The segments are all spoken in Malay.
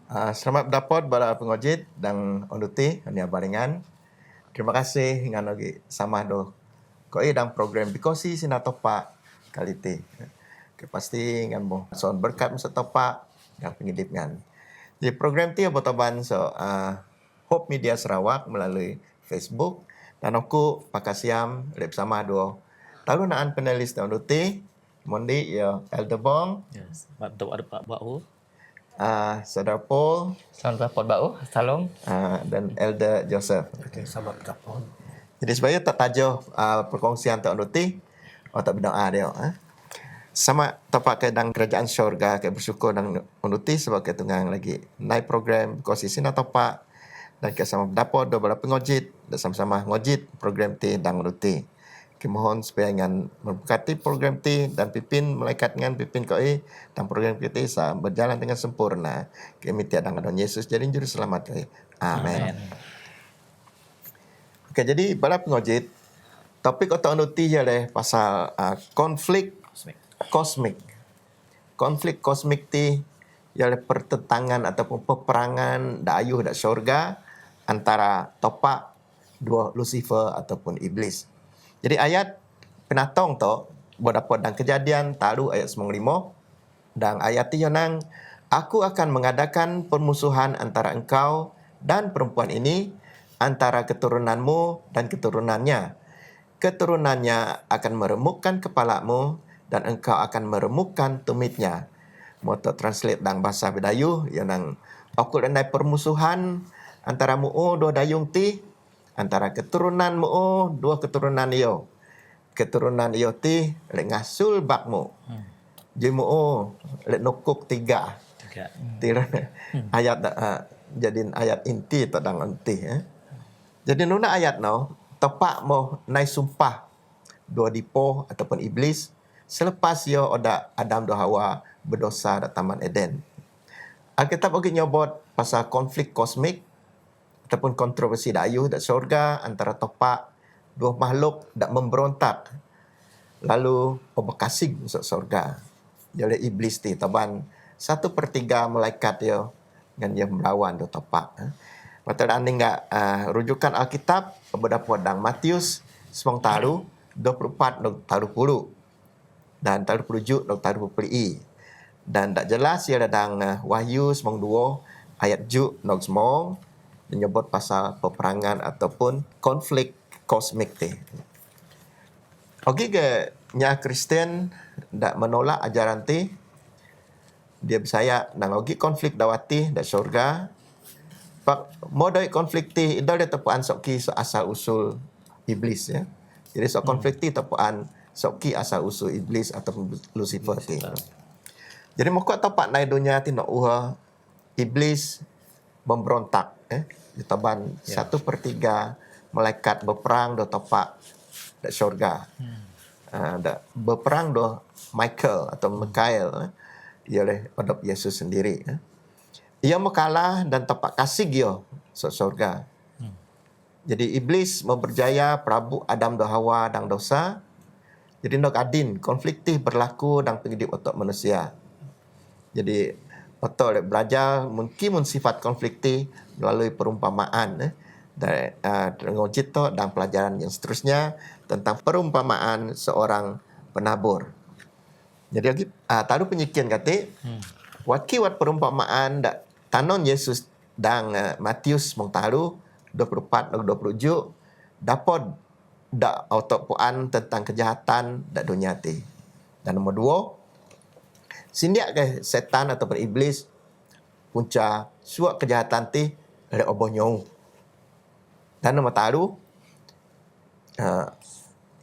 Selamat dapat bala pengojit dan onduti hanya baringan. Terima kasih dengan lagi sama do. Koi dang program bikosi sina topa kali ti. Ke pasti ngan mo son berkat masa topa yang pengidip ngan. Jadi program ti abotaban Hope Media Sarawak melalui Facebook dan aku pakasiam lep sama do. Talu naan panelis dan onduti mondi ya Eldebong. Yes. Bantu ada Pak Bau. Saudara Paul Selamat dapat bau, salam. dan Elder Joseph. Okay, selamat dapat. Jadi sebenarnya tak tajuk perkongsian tak nuti atau berdoa dia. Sama tapak ke dang kerajaan syurga ke bersyukur dang nuti sebab ke tunggang lagi naik program konsisi na tapak dan ke sama dapat do bala pengojit dan sama-sama ngojit program ti dang nuti. Kemohon supaya dengan memberkati program ti dan pipin malaikat dengan pipin koi dan program kita bisa berjalan dengan sempurna. Kami tiada dengan Yesus jadi juru selamat koi. Amin. Okey, jadi bala pengojit topik otak nuti ialah pasal konflik kosmik. Konflik kosmik ti ialah pertentangan ataupun peperangan dayuh dak syurga antara topak dua Lucifer ataupun iblis. Jadi ayat penatong tu berdapat dalam Kejadian talu ayat 95 dan ayat itu nang aku akan mengadakan permusuhan antara engkau dan perempuan ini antara keturunanmu dan keturunannya. Keturunannya akan meremukkan kepalamu dan engkau akan meremukkan tumitnya. Moto translate dalam bahasa Bidayuh yang nang aku andai permusuhan antara mu'u dua dayung ti antara keturunan mu'u dua keturunan iyo. Keturunan iyo ti lek ngasul bakmu. Jadi mu'u lek nukuk tiga. Tira ayat jadi ayat inti tadang inti. Jadi nuna ayat no tepak mo nai sumpah dua dipo ataupun iblis selepas yo oda Adam do Hawa berdosa dak Taman Eden. Alkitab bagi nyobot pasal konflik kosmik ataupun kontroversi dayuh dak syurga antara topak dua makhluk dak memberontak lalu pembekasig masuk syurga. Ialah iblis ti taban 1/3 malaikat yo dengan dia melawan do topak. Mata anding rujukan Alkitab berdapat dalam Matius 9 24 30 dan 30 30 dan tak jelas ia dalam Wahyu 9 ayat 7 menyebut pasal peperangan ataupun konflik kosmik ti. Okey ke nya Kristen dak menolak ajaran ti dia bersaya nang ogi konflik dawati dak syurga. Pak modai konflik ti idal dia tepuan soki so asal usul iblis ya. Jadi so konflik ti tepuan soki asal usul iblis ataupun Lucifer ti. Jadi moko tapak nai dunia ti nak uha iblis memberontak ditaban 1/3 malaikat berperang do tapak dak syurga. Dak berperang do Michael atau Mikael ialah odop Yesus sendiri. Ia mekalah dan tapak kasih dia syurga. Jadi iblis memberjaya Prabu Adam do Hawa dan dosa. Jadi nok adin konflik ti berlaku dan penghidup otak manusia. Jadi otak belajar mungkin sifat konflik ti melalui perumpamaan dan ngojit to dan pelajaran yang seterusnya tentang perumpamaan seorang penabur. Jadi lagi tahu penyikian kata wat perumpamaan dak tanon Yesus dan Matius mengtaru 24 dan 27 dapat dak otak puan tentang kejahatan dak dunia ti. Dan nombor 2 sindiak ke setan ataupun iblis punca suak kejahatan ti dari oboh nyau. Dan nombor 3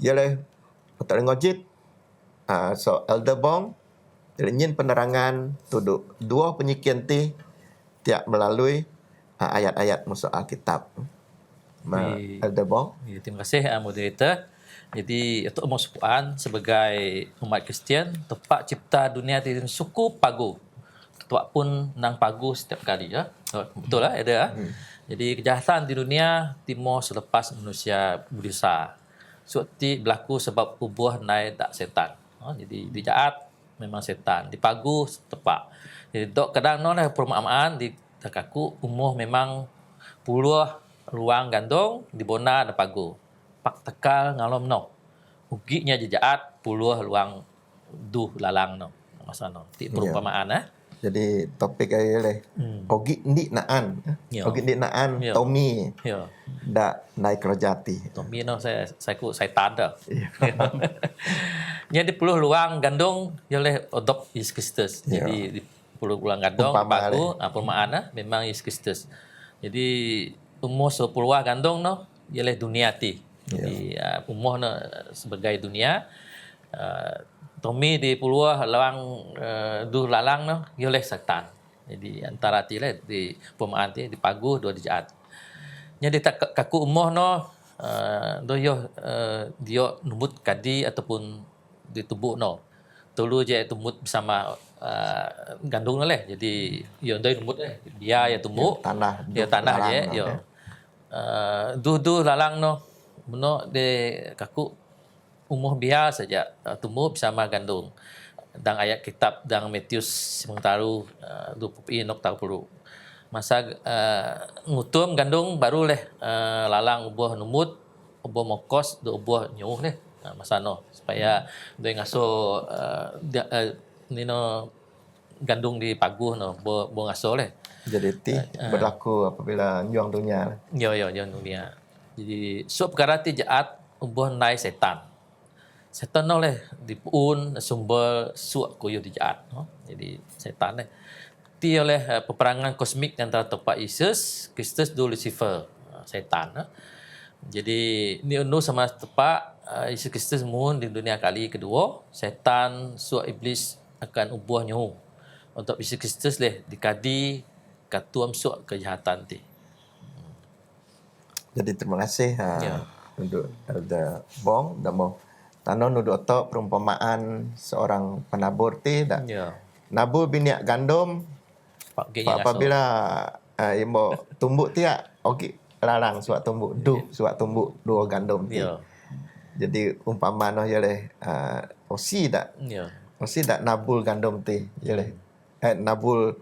ialah otak ngojit so Elder Bong nyin penerangan tuduk dua penyikian ti tiap melalui ayat-ayat musuh Alkitab. Elder Bong. Ya, terima kasih moderator. Jadi untuk umur sepuan sebagai umat Kristian tepat cipta dunia ti suku pagu. Ketua pun nang pagu setiap kali ya. Betul lah ada ya. Jadi kejahatan di dunia timur selepas manusia berdosa. Suati berlaku sebab ubuh naik tak setan. Jadi dijahat memang setan, dipagu tepak. Jadi dok kadang non perumpamaan di Takaku umuh memang puluh luang gandong di bona ada pagu. Pak tekal ngalom no. Uginya jejaat puluh luang duh lalang no. Masa no. Ti perumpamaan Jadi topik aja leh. Ogi ndi naan. Ya. Ogi ndi naan Ya. Tommy Ya. da naik rojati. Tommy no saya ku saya tada. Iya. Jadi puluh luang gandong oleh odop Yesus Kristus. Ya. Jadi di puluh luang gandong Umpama pagu perumpamaan memang Yesus Kristus. Jadi umur 10 gandong no ialah dunia ti. Jadi umur no sebagai dunia Tommy di puluh lawang du lalang no ialah setan. Jadi antara ti lah di perumpamaan ti di pagu dua dijaat. Jadi tak kaku umur no doyo dia numbut kadi ataupun di tubuh no. Tulu je tumbut bersama gandung leh. Jadi yo doi numbut dia ya tumbuh. Tanah. Dia tanah je yo. Du lalang no. Muno de kaku umuh biar saja tumbuh bersama gandung. Dang ayat kitab dang Matius mengtaru 20 nok tahu perlu. Masa ngutum gandung baru leh lalang ubuh numut ubuh mokos do ubuh nyuh leh masa no supaya doi ngaso nino gandung di paguh no bo ngaso leh. Jadi ti berlaku apabila nyuang dunia. Yo dunia. Jadi suap perkara ti jaat ubuh nai setan. Setan no leh dipuun sumber suap kuyu di jaat no. Jadi setan leh ti oleh peperangan kosmik antara Tupak Yesus Kristus do Lucifer setan. Jadi ni unu sama Tupak Yesus Kristus mun di dunia kali kedua setan suap iblis akan ubuh nyu untuk Yesus Kristus leh dikadi katuam suap kejahatan ti. Jadi terima kasih Ya. untuk Elder Bong dan mau tanon nuduk otok perumpamaan seorang penabur ti dak Ya. nabur biniak gandum Pak Genya apabila imo tumbuk tiak okey larang suat tumbuk suat tumbuk dua gandum ti. Ya. Jadi umpama noh yale osi dak Ya. nabul gandum ti yale nabul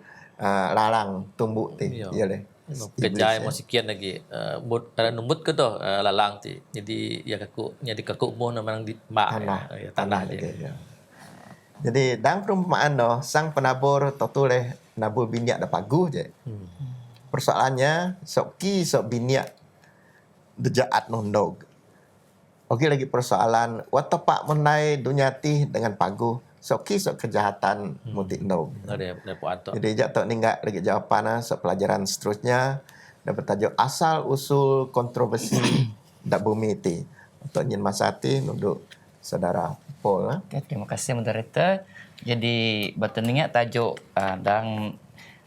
larang tumbuk ti Ya. yale. Kejai mau sekian lagi. Ada numbut ke tu lalang ti. Jadi ya kaku umur memang di mak tanah dia. Ya. Jadi dalam perumpamaan no sang penabur totuleh nabur biniak da pagu je. Persoalannya sok biniak dejaat nondog. Okey lagi persoalan watapak menai dunia ti dengan pagu sok kejahatan mutik ndog. Ada puan tu. Jadi jak tok ninggak lagi jawapan sok pelajaran seterusnya dan bertajuk asal usul kontroversi dak bumi ti. Untuk nyin masa ti nunduk saudara Paul. Okay, terima kasih moderator. Jadi bertandingnya tajuk dan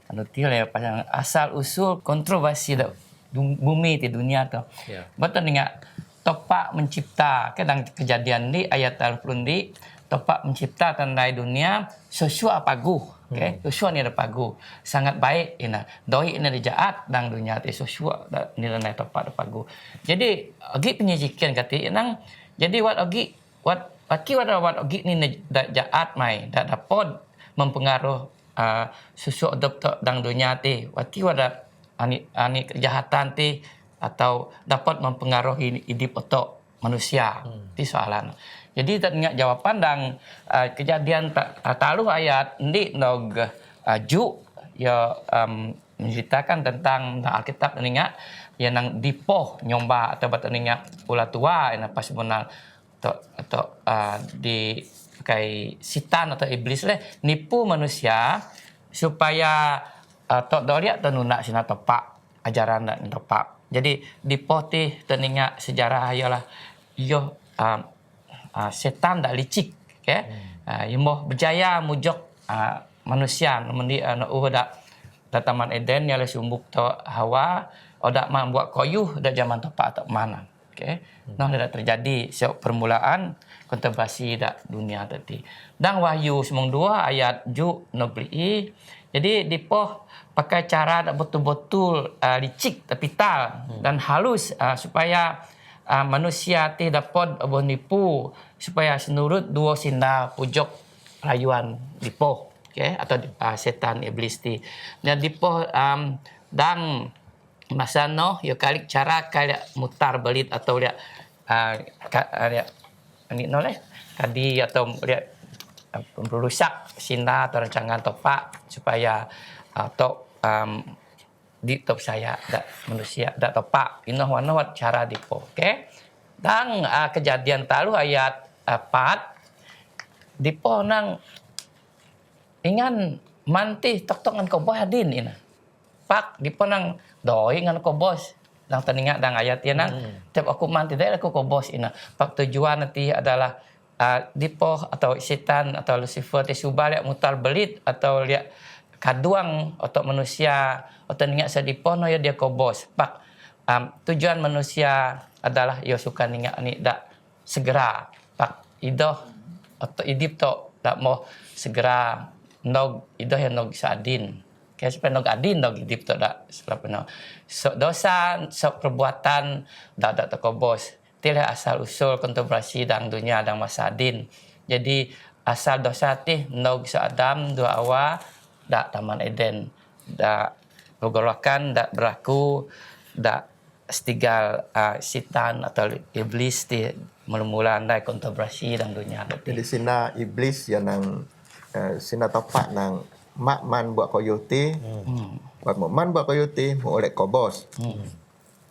anutil ya pasang asal usul kontroversi dak bumi di dunia tu. Ya. Bertandingnya Tupak mencipta kadang kejadian di ayat 30 di Tupak mencipta tandai dunia sesuai pagu. Okay, sesuai ni ada pagu. Sangat baik ina. Doi ina dijaat dang dunia ti sesuai nilai Tupak ada pagu. Jadi agi penyajikan kati nang jadi wat agi ni jaat mai dak dapat mempengaruh sesuatu dang dunia ti. Wati wada ani kejahatan ti atau dapat mempengaruhi hidup otak manusia. Ti soalan. Jadi tak ingat jawapan dang kejadian taluh ayat ndi nog ju ya menceritakan tentang Alkitab ingat yang nang dipoh nyomba atau ingat pula tua yang pas benar atau di kai sitan atau iblis leh nipu manusia supaya tok doriak tenuna sina tepak ajaran dan tepak. Jadi dipoh ti teningat sejarah ialah yo setan dak licik okay? Yang berjaya mujok manusia mendi dak taman Eden yang sumbuk to Hawa odak membuat koyuh dak zaman tepak atau mana okay? Nah dak terjadi permulaan kontroversi dak dunia tadi. Dan Wahyu 2 ayat ju nobli. Jadi dipoh pakai cara dak betul-betul licik tapi tal dan halus supaya manusia tidak dapat menipu supaya senurut dua sinda pojok rayuan dipoh. okay? Atau setan iblis ti. Jadi po dang masa no yo kali cara kali mutar belit atau lihat ini no leh tadi atau lihat merusak sina atau rancangan topak supaya atau di top saya dak manusia dak topak ino wana cara dipo okay? Dan kejadian talu ayat 4 dipo nang ingan manti tok-tokan ko boy hadin ina pak dipo nang doi ngan ko bos dang teninga dang ayat ya nang tiap aku manti dai aku ko bos ina pak tujuan nanti adalah dipo atau setan atau Lucifer ti subah liat mutar belit atau liat kaduang atau manusia atau ninga sadipo no ya dia ko bos pak tujuan manusia adalah yo suka ninga ni dak segera pak idoh atau idip to dak mau segera nog idoh yang nog sadin kaya supaya nog adin nog idip to dak setelah so dosa so perbuatan dak to ko bos tilah asal usul kontroversi dang dunia dang masadin jadi asal dosa ti nog sa Adam dua Hawa dak Taman Eden dak gogolakan dak berlaku dak stigal setan atau iblis ti mula-mula andai kontroversi dang dunia Jadi sina iblis yang nang sina topak nang mak man buat koyote. Buat man buat koyote mau oleh kobos.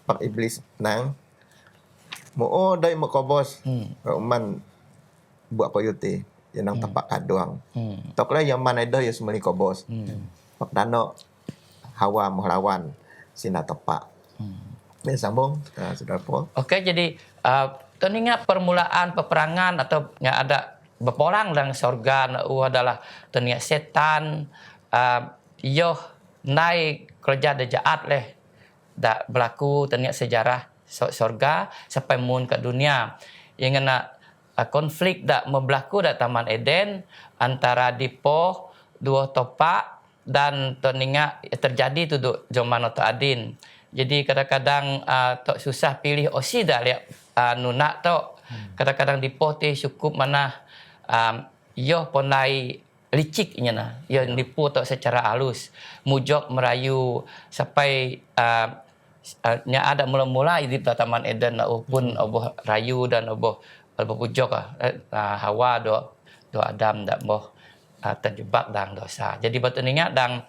Pak iblis nang mau dai mau kobos. Man buat koyote yang nang topak kaduang. Tok lah yang man ada ya semali kobos. Pak dano Hawa mau lawan sina topak. Ini sambung Saudara Paul. Oke, jadi teninga permulaan peperangan atau yang ada berperang dalam sorga adalah teninga setan yo naik kerja jahat leh dak berlaku teninga sejarah sorga sampai mun ke dunia yang kena konflik dak membelaku dak Taman Eden antara dipo dua topak dan teninga terjadi tu zaman atau adin. Jadi kadang-kadang tok susah pilih osi dah lihat nunak tok. Kadang-kadang dipo ti cukup mana yo ponai licik nya nah. Yo nipu tok secara halus. Mujok merayu sampai nya ada mula-mula di Taman Eden pun oboh rayu dan oboh pujok Hawa do Adam dak boh terjebak dalam dosa. Jadi betul ingat dan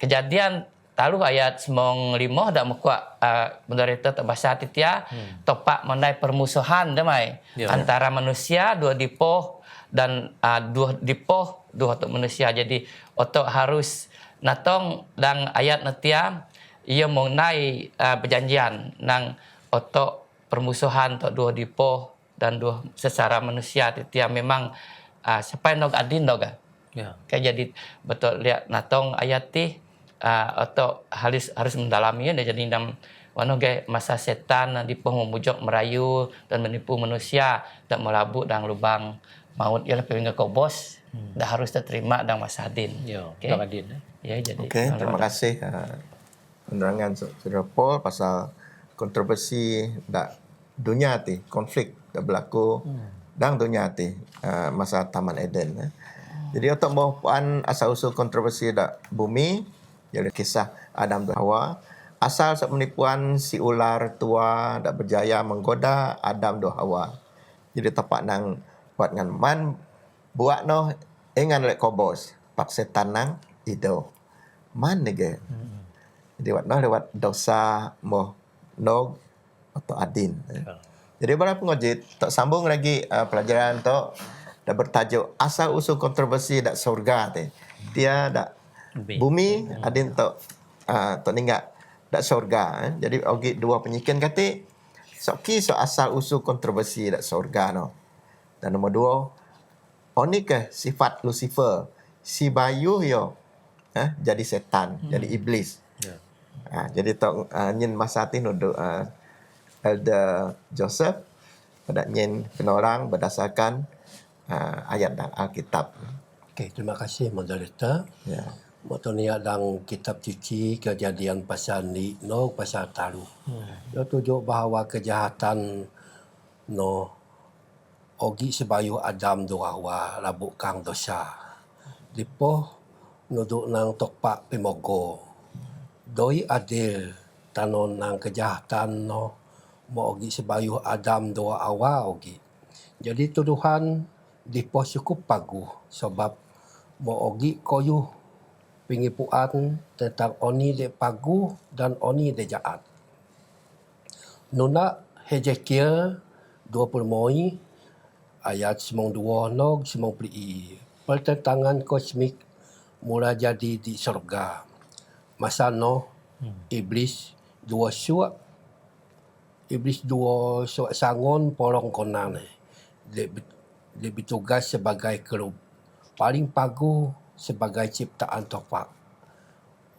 kejadian talu ayat 95 dak muka menderita bahasa titia topak menai permusuhan damai antara manusia dua dipo dan dua dipo dua untuk manusia. Jadi otok harus natong dan ayat netia ia mengenai perjanjian nang otok permusuhan untuk dua dipo dan dua secara manusia titia memang sampai nog adin doga. Kayak jadi betul lihat natong ayat ti atau harus mendalami dan jadi dalam masa setan di pengumujok merayu dan menipu manusia dan melabuk dalam lubang maut ialah pengen kobos dah harus diterima dalam masa adin. Okay. Ya jadi. Okey, terima kasih penerangan Saudara Paul pasal kontroversi dak dunia ti konflik dak berlaku dalam dunia ti masa Taman Eden. Jadi untuk mau puan asal usul kontroversi dak bumi ialah kisah Adam dan Hawa. Asal penipuan si ular tua dak berjaya menggoda Adam dan Hawa. Jadi tepat nang buat ngan man buat no engan lek kobos pak setan nang ido. Man nege. Jadi buat no lewat dosa mo nog atau adin. Jadi para pengojit tak sambung lagi pelajaran tu dak bertajuk asal usul kontroversi dak surga teh. Dia dak bumi adin tok ninggal dak surga jadi ogi dua penyikan kata soki so asal usul kontroversi dak surga no dan nombor dua oni ke sifat Lucifer si bayu yo jadi setan jadi iblis jadi tok nyin masa tin untuk Elder Joseph pada nyin penorang berdasarkan ayat dan Alkitab. Okey, terima kasih moderator. Ya. Motonia dalam kitab suci kejadian pasal ni no pasal talu. Dia tunjuk bahawa kejahatan no ogi sebayu Adam do Hawa labuk kang dosa. Dipo nuduk nang topak pimogo. Doi adil tanon nang kejahatan no mo ogi sebayuh Adam doa awa ogi. Jadi tuduhan dipo cukup paguh sebab mo ogi koyuh pengipuan tentang oni de paguh dan oni de jahat. Nuna Hezekiel 20 moi ayat 92 nog 90 pertentangan kosmik mula jadi di surga. Masa no iblis dua suak sangon porong konan dia bertugas sebagai kerub paling paguh sebagai ciptaan topak.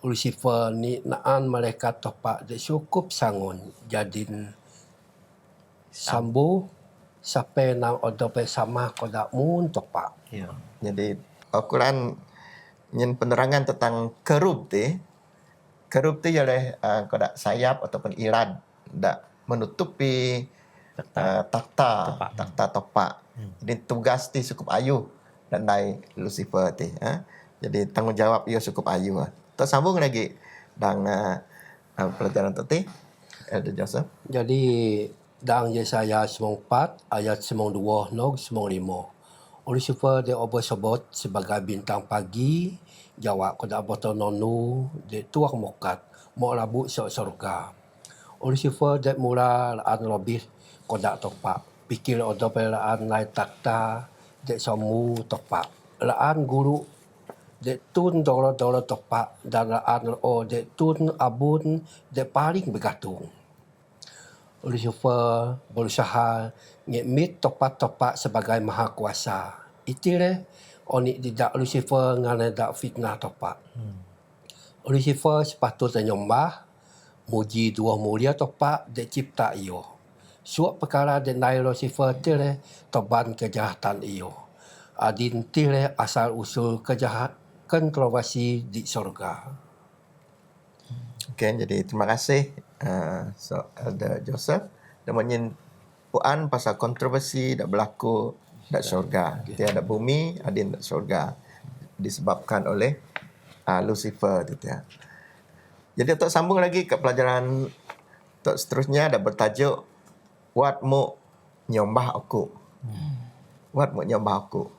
Lucifer ni naan malaikat topak dia cukup sangon jadin sambu sampai nang odope sama kodak mun topak. Ya. Jadi Al-Quran nyen penerangan tentang kerub tu. Kerub tu ialah kodak sayap ataupun iran dak menutupi takhta topak. Jadi tugas ti cukup ayuh dan nai Lucifer ti. Jadi tanggungjawab ia cukup ayuh. Tak sambung lagi dan pelajaran tu Elder Joseph. Jadi dalam Yesaya 94 ayat 92 nog 95. Lucifer dia sebut sebagai bintang pagi, jawab kodak botol nonu, dia tuak mokat, mau labu surga. Lucifer dia mula laan lebih kodak topak. Pikir odo laan lai takta, dia samu topak. Laan guru dia tun dola topak dan laan dia tun abun dia paling bergantung. Lucifer berusaha ngekmit topak-topak sebagai maha kuasa. Itulah oni tidak Lucifer ngana dak fitnah topak. Lucifer sepatutnya nyembah, muji dua mulia topak dia cipta iyo. Suak perkara dia naik Lucifer tile toban kejahatan iyo. Adin tile asal usul kejahat kontroversi di surga. Okay, jadi terima kasih Elder Joseph dan menyen puan pasal kontroversi dak berlaku dak syurga. Dia ada bumi, adin dak syurga disebabkan oleh Lucifer tu ya. Jadi untuk sambung lagi ke pelajaran untuk seterusnya ada bertajuk Wat mu nyombah aku. Wat mu nyombah aku.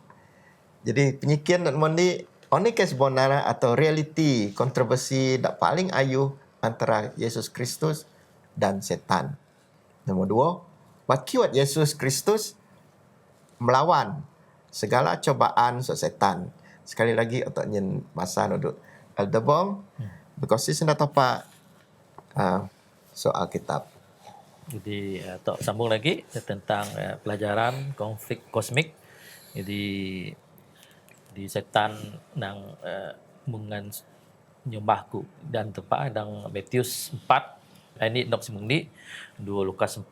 Jadi penyikian dan mondi oni kes bonara atau realiti kontroversi dak paling ayuh antara Yesus Kristus dan setan. Nombor dua, bakiwat Yesus Kristus melawan segala cobaan setan. Sekali lagi untuk nyen masa nuduk Aldebong, because senda topak soal kitab. Jadi tok sambung lagi tentang pelajaran konflik kosmik. Jadi di setan nang mungan nyombahku dan tepat dang Matius 4 ini nok semengdi 2 Lukas 4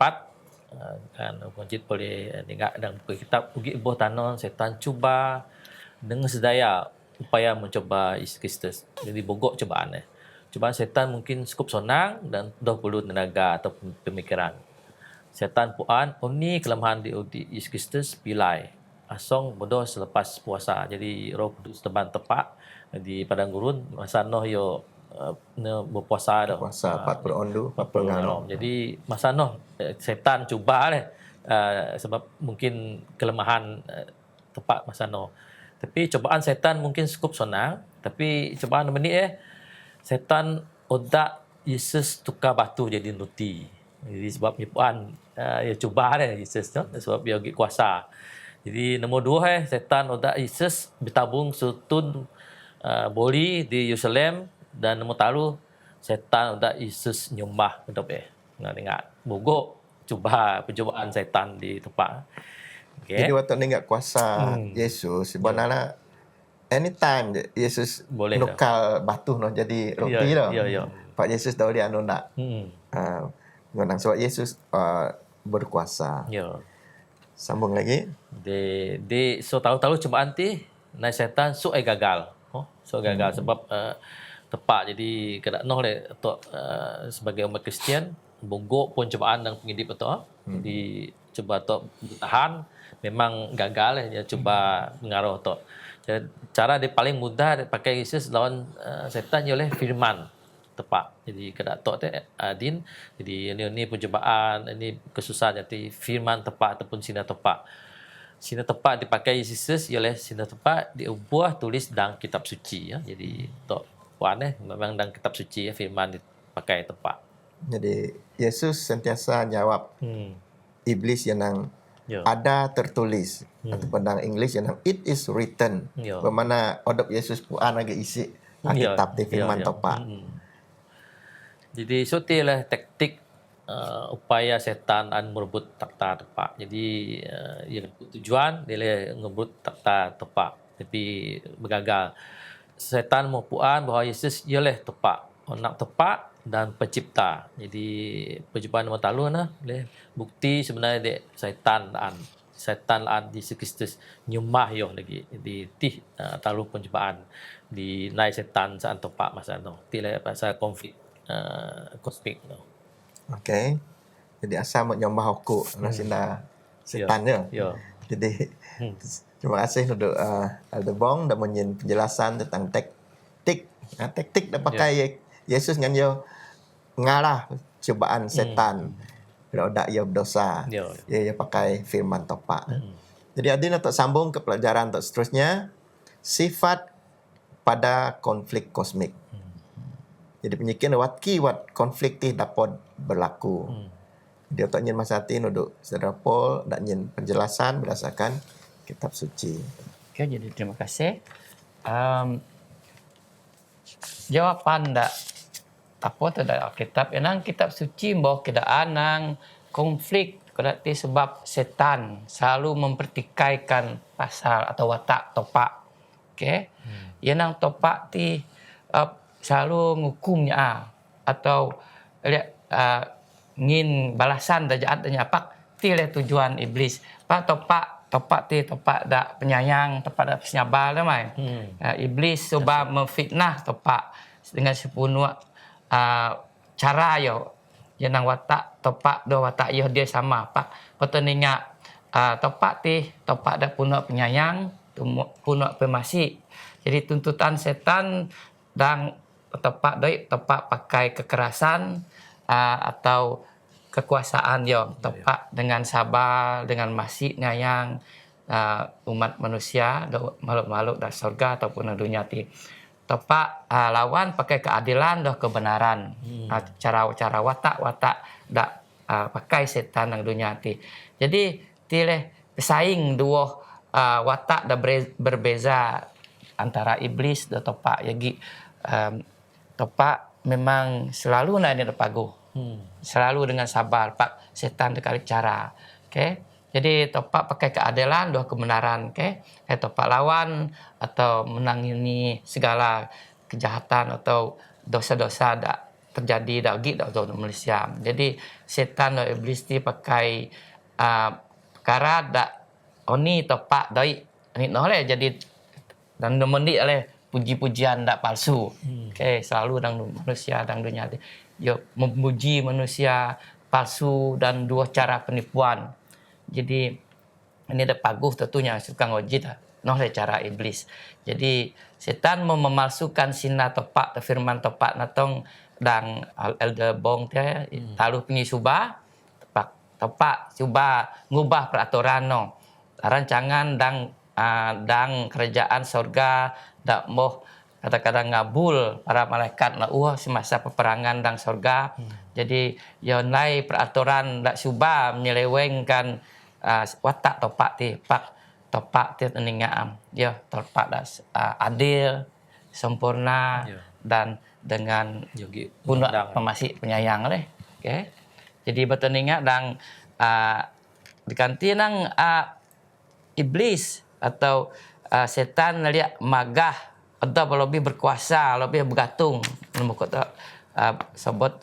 kan konjit boleh dengar dalam buku kitab ugi boh tanon setan cuba dengan sedaya upaya mencoba Yesus Kristus. Jadi bogok cobaan Cobaan setan mungkin cukup sonang dan dah perlu tenaga atau pemikiran. Setan puan oni kelemahan di Yesus Kristus pilai. Asong bodoh selepas puasa. Jadi roh kudus teban tepak di padang gurun masa noh yo berpuasa dah. Puasa 40 ondu, 40 nganom. Jadi masa noh setan cuba sebab mungkin kelemahan tepak masa noh. Tapi cobaan setan mungkin cukup senang, tapi cobaan menit setan odak Yesus tukar batu jadi roti. Jadi sebab puan ya cuba Yesus tu sebab dia kuasa. Jadi nombor 2 setan odak Yesus bertabung sutun boli di Yerusalem dan nombor 3 setan odak Yesus nyembah untuk dengar bogok cuba percubaan setan di tempat. Okay. Jadi waktu ni enggak kuasa Yesus sebenarnya anytime Yesus boleh nukal batu noh jadi roti dah. Ya. Pak Yesus tahu dia anu nak. Ngonang sebab Yesus berkuasa. Ya. Sambung lagi. Di so tahu-tahu cobaan ti naik setan so gagal. So gagal sebab tepat jadi kada noh le untuk sebagai umat Kristian bonggok pun cobaan dan pengidip atau jadi cuba untuk bertahan memang gagal dia cuba mengaruh tu. Cara dia paling mudah dia pakai Yesus lawan setan ialah firman tepat. Jadi kada tok tu adin. Jadi ini percubaan, ini kesusahan jadi firman tepat ataupun sinar tepat. Sinar tepat dipakai Yesus ialah sinar tepat diubah tulis dalam kitab suci ya. Jadi tok puan memang dalam kitab suci ya firman dipakai tepat. Jadi Yesus sentiasa jawab iblis yang nang Ya. ada tertulis ataupun dalam English yang nang it is written. Ya. Bermakna odop Yesus puan lagi isi kitab di firman tepat. Jadi lah taktik upaya setan an merebut takhta tepat. Jadi yang tujuan dia ngebut takhta tepat tapi bergagal. Setan mau puan bahawa Yesus ialah tepat, nak tepat dan pencipta. Jadi perjumpaan nama talu boleh bukti sebenarnya dia setan an Yesus Kristus nyumah yo lagi di talu perjumpaan di naik setan saat tepat masa tu. Tidak pasal konflik kosmik tu. Okey. Jadi asal mau nyombah hukum sina setannya. Ya. Jadi terima kasih untuk Elder Bong dah menyin penjelasan tentang taktik dah pakai Yesus dengan yo ngarah cubaan setan. Bila dak ia berdosa. Ya. Ia pakai firman tepat. Jadi adin untuk sambung ke pelajaran untuk seterusnya sifat pada konflik kosmik. Jadi penyikin wat konflik ti dapat berlaku. Dia tak nyin masa tin untuk Saudara Paul dak nyin penjelasan berdasarkan kitab suci. Okay, jadi terima kasih. Jawapan dak apa tu dak Alkitab enang kitab suci mbah kedaan nang konflik berarti sebab setan selalu mempertikaikan pasal atau watak topak. Okey. Yang topak ti selalu ngukumnya atau lihat ngin balasan dajat danya pak ti le tujuan iblis. Pak topak ti topak dak penyayang, topak dak penyabar dah mai. Iblis cuba memfitnah topak dengan sepenuh cara yo yang watak topak do watak yo dia sama pak peteninga topak dak puno penyayang puno pemasih. Jadi tuntutan setan dan topak pakai kekerasan atau kekuasaan yo topak dengan sabar dengan masih nyayang umat manusia makhluk-makhluk dari surga ataupun dunia ti. Topak lawan pakai keadilan dan kebenaran. Cara watak dak pakai setan nang dunia ti. Jadi tileh pesaing dua watak dah berbeza antara iblis dan topak. Jadi topak memang selalu nak dia pagu. Selalu dengan sabar pak setan dekali cara. Okey. Jadi topak pakai keadilan dan kebenaran, okey. Topak lawan atau menangani segala kejahatan atau dosa-dosa dak terjadi dak Malaysia. Jadi setan dan iblis ni pakai perkara dak oni topak doi ni noleh jadi dan mendi oleh puji-pujian dak palsu. Okey, selalu dalam manusia dalam dunia ni yo memuji manusia palsu dan dua cara penipuan. Jadi ini ada paguh tentunya suka ngojit noh cara iblis. Jadi setan mau memalsukan sinar topak firman topak natong dan Elder Bong dia talu pingi subah topak cuba ngubah peraturan no rancangan dan kerajaan surga dak moh kadang-kadang ngabul para malaikat na semasa peperangan dan surga. Jadi yonai peraturan dak subah menyelewengkan watak topak ti pak topak ti teningaam ya topak dah adil sempurna dan dengan pundak pemasih penyayang leh. Okey. Jadi berteninga dan diganti nang iblis atau setan lihat magah atau lebih berkuasa lebih bergantung memukul sebut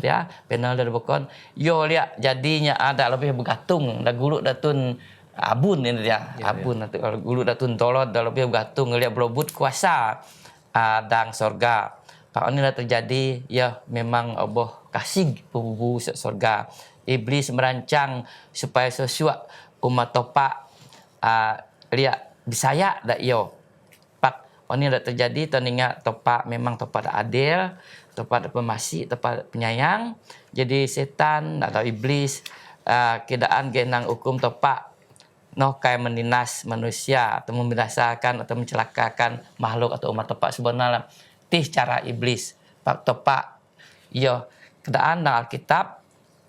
dia panel dari bukan yo lihat jadinya ada lebih bergantung dah guluk datun abun ini dia abun nanti kalau guluk datun tolot dah lebih bergantung lihat berobut kuasa dan surga. Kalau ini dah terjadi ya memang Allah kasih bubu surga. Iblis merancang supaya sesuatu umat topak lihat Bisaya dak yo. Pak oni dak terjadi teninga topak memang topak dak adil, topak dak pemasik, topak penyayang. Jadi setan atau iblis kedaan genang hukum topak no kai menindas manusia atau membinasakan atau mencelakakan makhluk atau umat topak sebenarnya tih cara iblis. Pak topak yo kedaan dalam Alkitab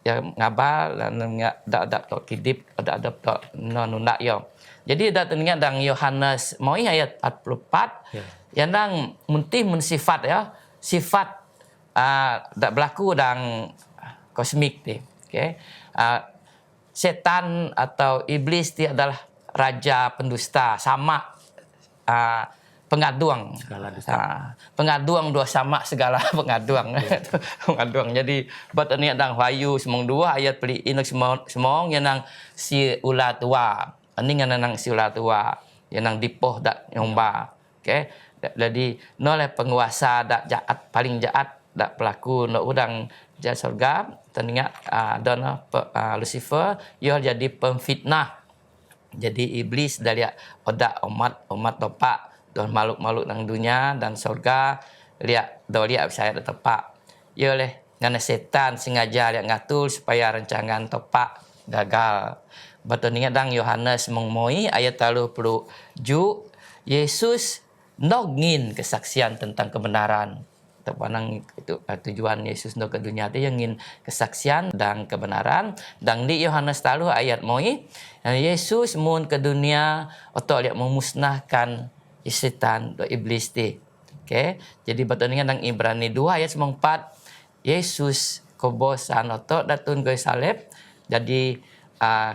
ya ngabal dan dak tok kidip dak tok nunda yo. Jadi dak teringat dang Yohanes moi ayat 44 yang dang muntih mensifat ya sifat dak berlaku dang kosmik ni. Okey. Setan atau iblis dia adalah raja pendusta sama pengaduang. Pengaduang dua sama segala pengaduang. Pengaduang. Jadi bat ni dang Wahyu 2 ayat peli inok semong yang nang si ulah tua. Ani nang si ulah tua yang nang dipoh dak nyomba. Okey. Jadi noleh penguasa dak jahat paling jahat dak pelaku no udang jahat surga teringat dona Lucifer ia jadi pemfitnah. Jadi iblis dari odak umat topak dan makhluk-makhluk nang dunia dan surga lihat saya tepak. Ia oleh ngana setan sengaja lihat ngatur supaya rancangan topak gagal. Betul ingat dang Yohanes mengmoi ayat 37 Yesus nogin kesaksian tentang kebenaran. Terpanang itu tujuan Yesus ke dunia itu yang ingin kesaksian dan kebenaran. Dan di Yohanes 3 ayat moi Yesus mun ke dunia atau lihat memusnahkan setan do iblis ti. Okey. Jadi betulnya dang Ibrani 2 ayat 4 Yesus kobosan atau datun ke salib. Jadi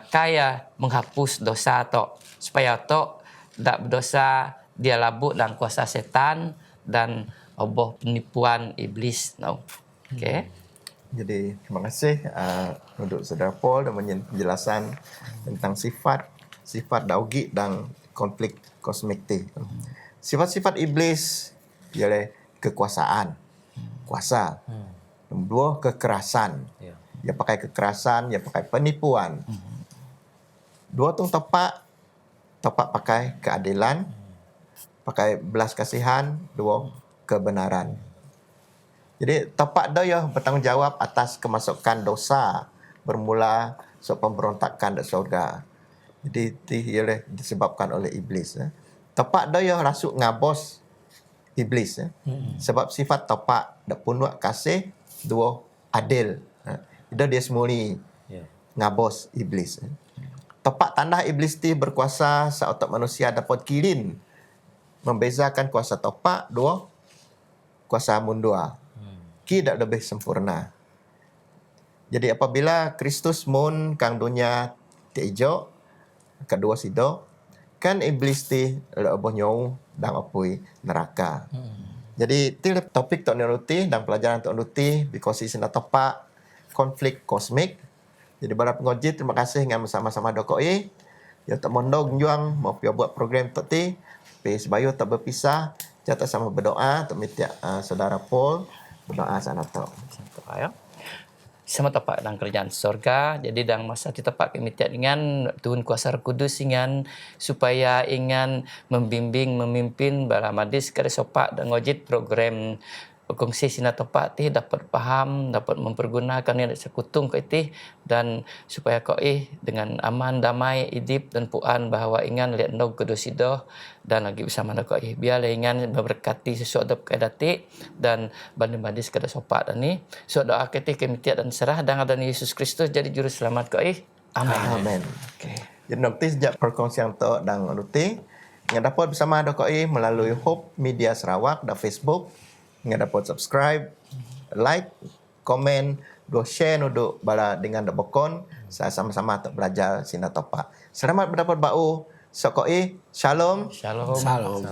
kaya menghapus dosa to supaya to dak berdosa dia labuk dan kuasa setan dan oboh penipuan iblis no. Okey. Jadi terima kasih untuk Saudara Paul dan penjelasan tentang sifat daugi dan konflik kosmik ti. Sifat-sifat iblis ialah kekuasaan, kuasa. Nombor 2 kekerasan. Dia pakai kekerasan, dia pakai penipuan. 2 tung tepak pakai keadilan, pakai belas kasihan, 2 kebenaran. Jadi tepak dia bertanggungjawab atas kemasukan dosa bermula pemberontakan di surga. Jadi ia disebabkan oleh iblis. Tepak dia rasuk ngabos iblis. Sebab sifat tepak dak punuak kasih, 2 adil. Dia semuli ngabos iblis. Tepak tanah iblis ti berkuasa seotak manusia dapat kilin. Membezakan kuasa tepak, 2 kuasa mundua. Tidak lebih sempurna. Jadi apabila Kristus mun kang dunia teijo kedua sido kan iblis ti leboh nyau dan apui neraka. Jadi tilip topik tok neruti dan pelajaran tok neruti because sina tepak konflik kosmik. Jadi para pengojit terima kasih dengan bersama-sama dokoi. Ya tak mondog juang mau buat program tok ti. Pe sebayu tak berpisah. Kita sama berdoa untuk minta Saudara Paul berdoa sana tok. Ya. Sama tepat dalam kerajaan surga. Jadi dalam masa di tempat kami dengan Tuhan Kuasa Roh Kudus ingan supaya ingan membimbing, memimpin bara madis kada sopak dan ngojit program kongsi sina topak ti dapat paham, dapat mempergunakan yang sekutung ke ti dan supaya kau dengan aman, damai, idip dan puan bahawa ingan lihat nog kedosidoh dan lagi bersama kau biarlah ingan memberkati sesuatu kedati dan banding-banding kada sopak dan ni so doa kita kemitiat dan serah dan ada Yesus Kristus jadi juru selamat kau amin. Amin. Okay. Jadi nanti sejak perkongsian to dan ruti yang dapat bersama kau melalui Hope Media Sarawak dan Facebook. Yang dapat subscribe, like, komen, share untuk bala dengan bokon. Saya sama-sama untuk belajar sina topak. Selamat berdapat bau. Sokoi, shalom. Shalom. Salam.